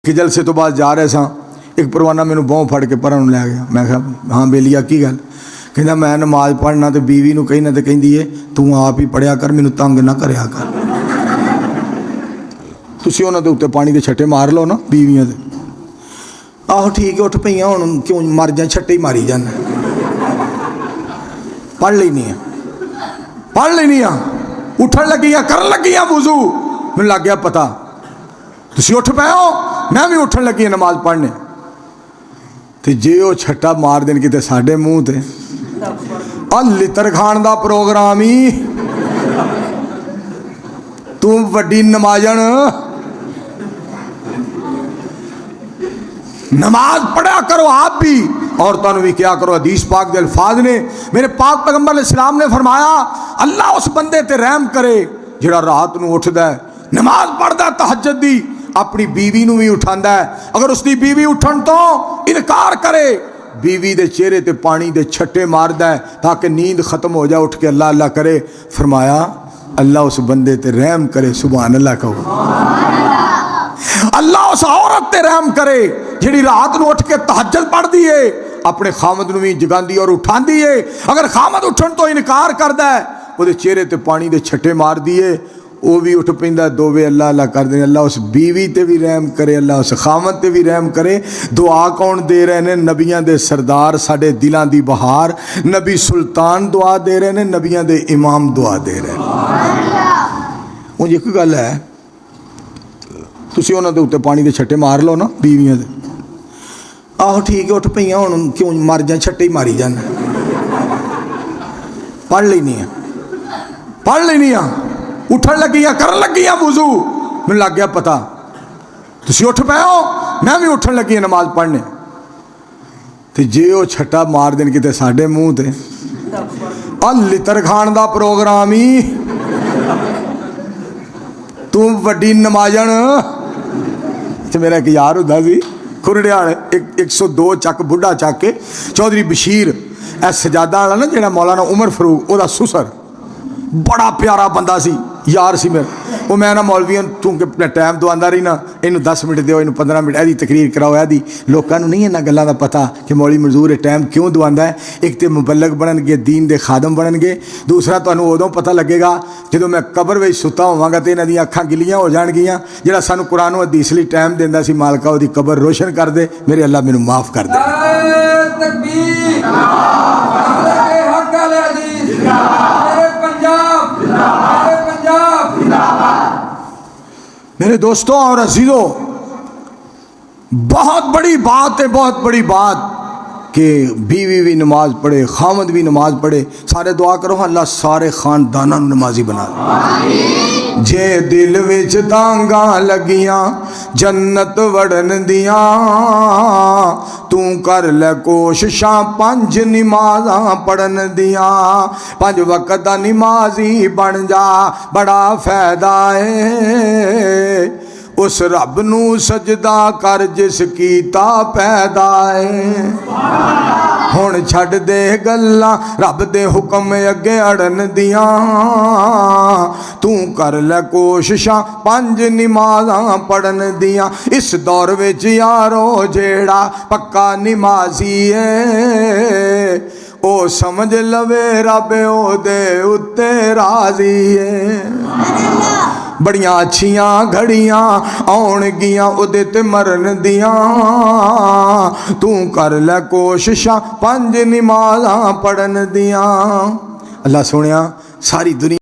कि जलसे तो बाद जा रहे सां, एक परवाना मैनू बाहों फड़ के परां लै गया। मैं कहा हाँ बेलिया की गल? कहता मैं नमाज पढ़ना तो बीवी नूं कहना तो कहती है तू आप ही पढ़िया कर, मैनू तंग ना करया कर। तुसीं उन्हां दे उत्ते पानी के छट्टे मार लो ना बीवियां दे। आहो ठीक है उठ पईयां हुण क्यों मर जा, छट्टे ही मारी जाना। पढ़ लेनी है, पढ़ लेनी आ, उठन लगियां करन लगियां वुजू, मैनूं लग गया पता तुसीं उठ पए हो, मैं भी उठन लगी नमाज पढ़ने। तो जे वो छट्टा मार देन किते साडे मूँह ते, लितर खान का प्रोग्राम ही, तू वड्डी नमाजन, नमाज पढ़ा करो आप भी, औरतों भी क्या करो। हदीस पाक के अल्फाज ने, मेरे पाक पैगंबर इस्लाम ने फरमाया अल्लाह उस बंदे ते रहम करे जिहड़ा रात नूं उठदा है, नमाज पढ़दा तहज्जुद दी, अपनी बीवी नूं भी उठांदा है। अगर उसकी बीवी उठन तो इनकार करे, बीवी दे चेहरे ते पानी दे छट्टे मारदा है ताकि नींद खत्म हो जाए, उठ के अल्लाह अल्लाह करे। फरमाया अल्लाह उस बंदे ते रहम करे, सुभान अल्लाह कहो। अल्लाह उस औरत ते रहम करे जिहड़ी रात नूं उठ के तहज्जुद पढ़दी है, अपने खामद नूं भी जगांदी और उठांदी है। अगर खामद उठन तो इनकार करदा है, उहदे चेहरे ते पानी दे छट्टे मार दिए, वो भी उठ पैंदा, दोवे अल्लाह अल्लाह कर दे। अल्लाह उस बीवी ते भी रहम करे, अल्लाह उस खामद ते भी रहम करे। दुआ कौन दे रहे ने? नबियां दे सरदार, साडे दिलां दी बहार, नबी सुल्तान दुआ दे रहे ने, नबियां दे इमाम दुआ दे रहे हैं। उंज एक गल है, तुसीं उन्हां दे उत्ते पानी दे छट्टे मार लो ना बीवियां दे। आहो ठीक है उठ पईयां हुण क्यों मर जा, छट्टे ही मारी जाना। पढ़ लेनी है, पढ़ लेनी आ, उठन लगियां करन लगियां वुजू, मैनूं लग गया पता तुसीं उठ पए हो, मैं भी उठन लगी नमाज पढ़ने। तो जे वो छट्टा मार देन किते साडे मूँह ते, लितर खान का प्रोग्राम ही, तू वड्डी नमाजन। तो मेरा एक यार हुंदा सी खुरड़ियाल, 102 चक बुढ़ा चक के चौधरी बशीर, सजादा वाला ना जिहड़ा मौलाना उमर फरूक ओदा सुसर, बड़ा प्यारा बंदा सी, यार सी मेरा। वो मैं ना मौलवियों तू अपना टाइम दवांदा रही ना, इनू 10 मिनट दो, इनू 15 मिनट यदी तकरीर कराओ यदी। लोगों को नहीं इन्होंने गलों का पता कि मौलवी मंजूर है टाइम क्यों दवांदा है। एक तो मुबल्लग बननगे, दीन के खादम बननगे, दूसरा तुहानू उदों पता लगेगा जो मैं कबर में सुता होवांगा तो इन्हां दी अखां गिलियां हो जाणगियां। जिहड़ा सानू कुरान हदीस लई टाइम दिंदा सी, मालका उहदी कबर रोशन कर दे, मेरे अल्लाह मैनू माफ़ कर दे। मेरे दोस्तों और अजीजों, बहुत बड़ी बात है, बहुत बड़ी बात कि बीवी भी नमाज पढ़े, खामद भी नमाज पढ़े। सारे दुआ करो अल्लाह सारे खानदाना नमाजी बना दे। जे दिल विच तांगा लगियां जन्नत वड़न दियां, तू कर ले कोशिशां 5 नमाज़ां पढ़न दियां। 5 वक्त दा नमाजी बन जा, बड़ा फायदा है। उस रब नू सजदा कर जिस कीता पैदा है। हुण छड्ड दे गल्लां रब दे हुक्म अगे अड़न दियां, तू कर ले कोशिशां 5 नमाज़ां पढ़न दियां। इस दौर विच यारो जेड़ा पक्का नमाजी है, ओ समझ लवे रब ओदे उत्ते राजी है। बड़ियां अच्छियां घड़ियां आउणगियां उहदे ते मरन दियां, तू कर ले कोशिशां 5 नमाज़ां पढ़न दियां। अल्लाह सुनिया सारी दुनिया